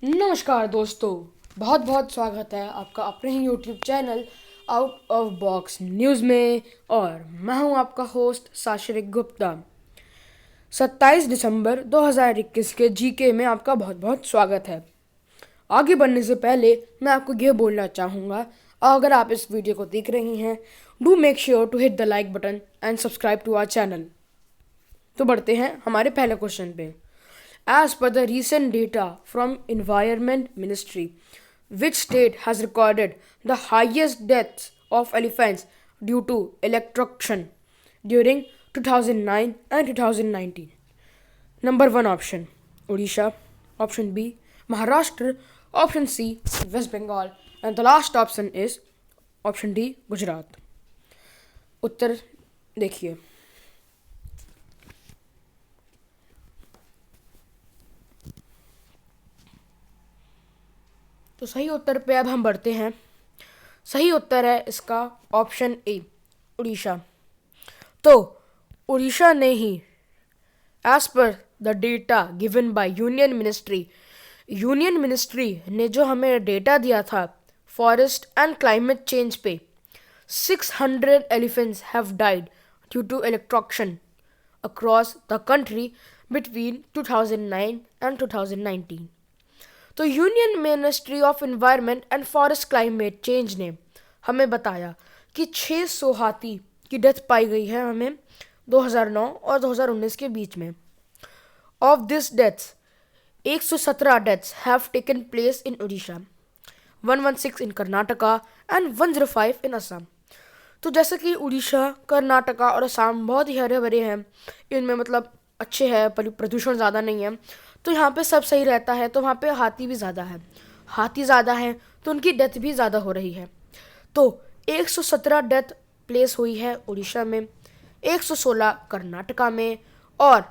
नमस्कार दोस्तों, बहुत बहुत स्वागत है आपका अपने ही YouTube channel Out of Box News में। और मैं हूं आपका होस्ट साशरिक गुप्ता। 27 दिसंबर 2021 के जीके में आपका बहुत बहुत स्वागत है। आगे बढ़ने से पहले मैं आपको यह बोलना चाहूँगा, अगर आप इस वीडियो को देख रही हैं, do make sure to hit the like button and subscribe to our channel. तो बढ़ते हैं हमारे पहले क्वेश्चन पे। As per the recent data from Environment Ministry, which state has recorded the highest deaths of elephants due to electrocution during 2009 and 2019? Number 1 option Odisha, option B Maharashtra, option C West Bengal, and the last option is option D Gujarat. उत्तर देखिए। तो सही उत्तर पे अब हम बढ़ते हैं। सही उत्तर है इसका ऑप्शन ए, उड़ीसा। तो उड़ीसा ने ही, as per the data given by union ministry ने जो हमें डेटा दिया था फॉरेस्ट एंड क्लाइमेट चेंज पे, 600 elephants have died due to electrocution across the country between 2009 and 2019। तो union ministry of environment and forest climate change ने हमें बताया कि 600 हाथी की डेथ पाई गई है हमें 2009 और 2019 के बीच में। Of this deaths 117 deaths have taken place in Orissa, 116 in Karnataka and 105 इन असम। तो जैसे कि उड़ीसा, कर्नाटका और असम बहुत ही हरे भरे हैं, इनमें मतलब अच्छे हैं, प्रदूषण ज़्यादा नहीं है, तो यहाँ पे सब सही रहता है। तो वहाँ पे हाथी ज़्यादा है तो उनकी डेथ भी ज़्यादा हो रही है। तो 117 डेथ प्लेस हुई है उड़ीसा में, 116 कर्नाटका में और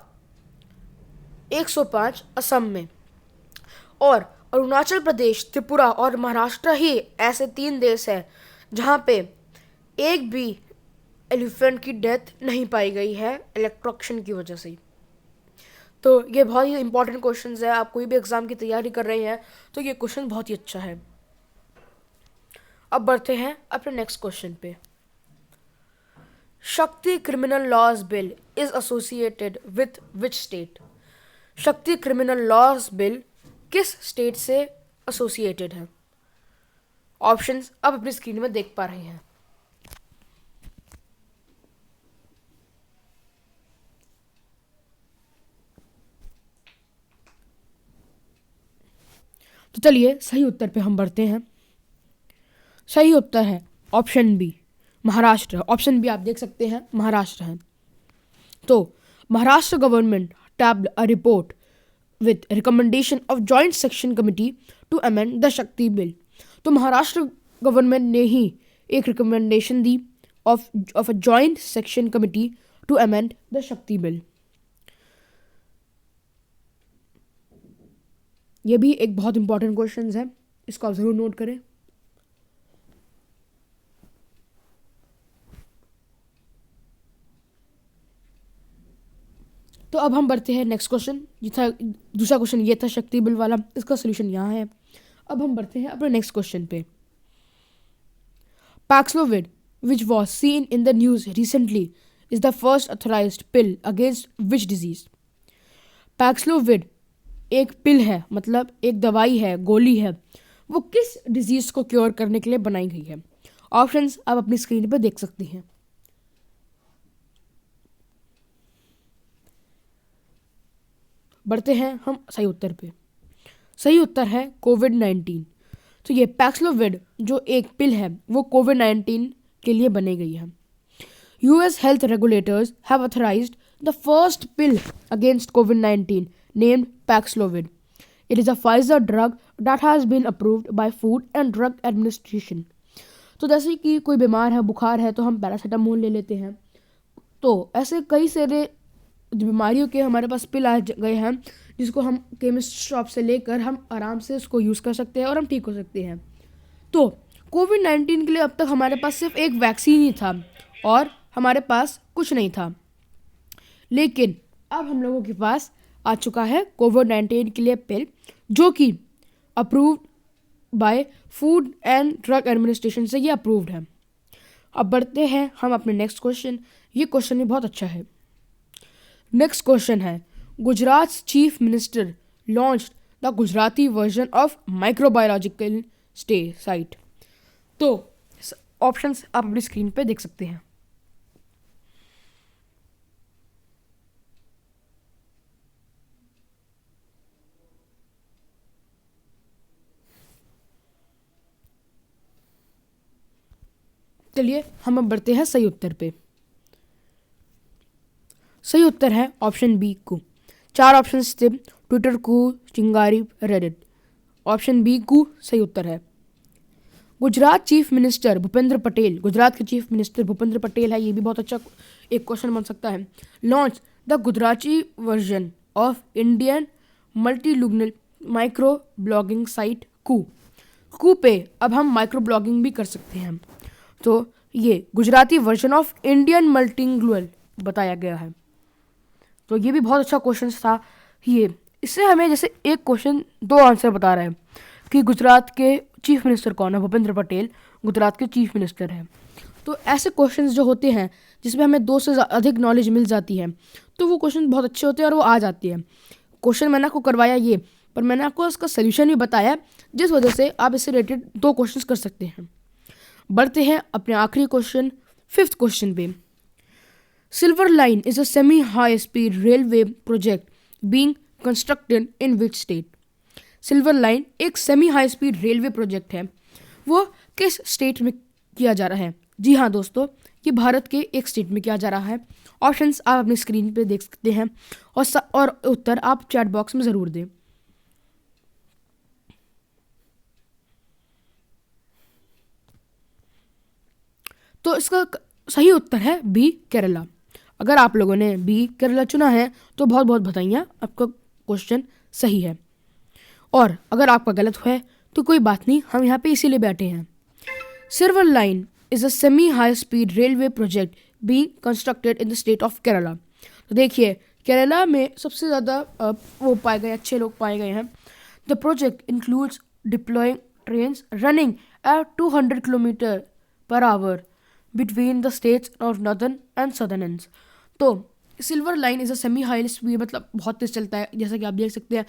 105 असम में। और अरुणाचल प्रदेश, त्रिपुरा और महाराष्ट्र ही ऐसे 3 देश हैं जहाँ पे एक भी एलिफेंट की डेथ नहीं पाई गई है इलेक्ट्रोक्शन की वजह से। तो ये बहुत ही इंपॉर्टेंट क्वेश्चन है। आप कोई भी एग्ज़ाम की तैयारी कर रहे हैं तो ये क्वेश्चन बहुत ही अच्छा है। अब बढ़ते हैं अपने नेक्स्ट क्वेश्चन पे। Shakti criminal laws bill is associated with which state? Shakti criminal laws bill किस स्टेट से एसोसिएटेड है? ऑप्शंस अब अपनी स्क्रीन में देख पा रहे हैं। तो चलिए सही उत्तर पे हम बढ़ते हैं। सही उत्तर है option B, Maharashtra. Option B आप देख सकते हैं, महाराष्ट्र है। तो Maharashtra government tabled a report with recommendation of joint section committee to amend the Shakti bill. तो महाराष्ट्र गवर्नमेंट ने ही एक रिकमेंडेशन दी of a joint section committee to amend the Shakti bill. ये भी एक बहुत इंपॉर्टेंट क्वेश्चन है, इसको आप ज़रूर नोट करें। तो अब हम बढ़ते हैं नेक्स्ट क्वेश्चन। ये था दूसरा क्वेश्चन, ये था शक्ति बिल वाला, इसका सोल्यूशन यहाँ है। अब हम बढ़ते हैं अपने नेक्स्ट क्वेश्चन पे। Paxlovid which was seen in the news recently is the first authorised pill against which disease? Paxlovid एक पिल है, मतलब एक दवाई है, गोली है, वो किस डिजीज को क्योर करने के लिए बनाई गई है? ऑप्शंस आप अपनी स्क्रीन पर देख सकती हैं। बढ़ते हैं हम सही उत्तर पे। सही उत्तर है कोविड-19। तो ये पैक्सलोविड जो एक पिल है वो कोविड-19 के लिए बनाई गई है। US health regulators have authorized the first pill against COVID-19 named Paxlovid. It is a Pfizer drug that has been approved by Food and Drug Administration. तो जैसे कि कोई बीमार है, बुखार है, तो हम पैरासीटामोल ले लेते हैं। तो ऐसे कई सारे बीमारियों के हमारे पास पिल आ गए हैं जिसको हम केमिस्ट शॉप से लेकर हम आराम से उसको यूज़ कर सकते हैं और हम ठीक हो सकते हैं। तो कोविड-19 के लिए अब तक हमारे पास सिर्फ एक वैक्सीन ही था और हमारे पास कुछ नहीं था। लेकिन अब हम लोगों के पास आ चुका है कोविड-19 के लिए पिल, जो कि approved by food and drug administration से ये अप्रूव्ड है। अब बढ़ते हैं हम अपने नेक्स्ट क्वेश्चन। ये क्वेश्चन भी बहुत अच्छा है। नेक्स्ट क्वेश्चन है, Gujarat chief minister launch the Gujarati version of microbiological stay site. तो ऑप्शंस आप अपनी स्क्रीन पे देख सकते हैं। चलिए हम अब बढ़ते हैं सही उत्तर पे। सही उत्तर है ऑप्शन बी कू। 4 ऑप्शन थे, ट्विटर कू, चिंगारी, रेडिट। ऑप्शन बी कू सही उत्तर है। गुजरात चीफ मिनिस्टर भूपेंद्र पटेल, गुजरात के चीफ मिनिस्टर भूपेंद्र पटेल है, ये भी बहुत अच्छा एक क्वेश्चन बन सकता है। Launch the Gujarati version of Indian multilingual micro blogging site Koo. Koo पे अब हम माइक्रो ब्लॉगिंग भी कर सकते हैं। तो ये Gujarati version of Indian multilingual बताया गया है। तो ये भी बहुत अच्छा क्वेश्चन था। ये इससे हमें जैसे एक क्वेश्चन 2 आंसर बता रहा है कि गुजरात के चीफ मिनिस्टर कौन है। भूपेंद्र पटेल गुजरात के चीफ मिनिस्टर हैं। तो ऐसे क्वेश्चंस जो होते हैं जिसमें हमें 2 से अधिक नॉलेज मिल जाती है, तो वो क्वेश्चन बहुत अच्छे होते हैं और वो आ जाती है। क्वेश्चन मैंने आपको करवाया ये, पर मैंने आपको इसका सोल्यूशन भी बताया, जिस वजह से आप इससे रिलेटेड 2 क्वेश्चंस कर सकते हैं। बढ़ते हैं अपने आखिरी क्वेश्चन 5th क्वेश्चन पे। Silver Line is a semi high speed railway project being constructed in which state. Silver Line एक semi high speed railway project है, वो किस स्टेट में किया जा रहा है? जी हाँ दोस्तों, ये भारत के एक स्टेट में किया जा रहा है। ऑप्शंस आप अपनी स्क्रीन पे देख सकते हैं और उत्तर आप चैट बॉक्स में ज़रूर दें। तो इसका सही उत्तर है बी केरला। अगर आप लोगों ने बी केरला चुना है तो बहुत बहुत बधाइयाँ, आपका क्वेश्चन सही है। और अगर आपका गलत है तो कोई बात नहीं, हम यहाँ पे इसीलिए बैठे हैं। Silver Line is a semi high speed railway project being constructed in the state of Kerala. तो देखिए केरला में सबसे ज़्यादा वो पाए गए अच्छे लोग पाए गए हैं। The project includes deploying trains running at 200 kilometre per hour between the states of northern and southern ends. तो Silver Line is a semi high speed, मतलब बहुत तेज़ चलता है। जैसा कि आप देख सकते हैं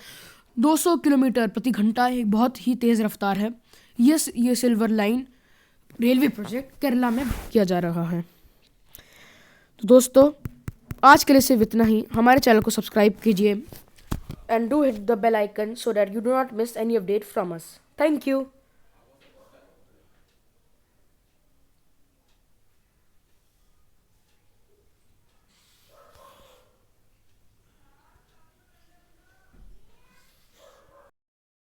200 किलोमीटर प्रति घंटा, एक बहुत ही तेज़ रफ्तार है। ये silver line railway project Kerala में किया जा रहा है। तो दोस्तों आज के लिए सिर्फ इतना ही। हमारे चैनल को सब्सक्राइब कीजिए and do hit the bell icon so that you do not miss any update from us. Thank you.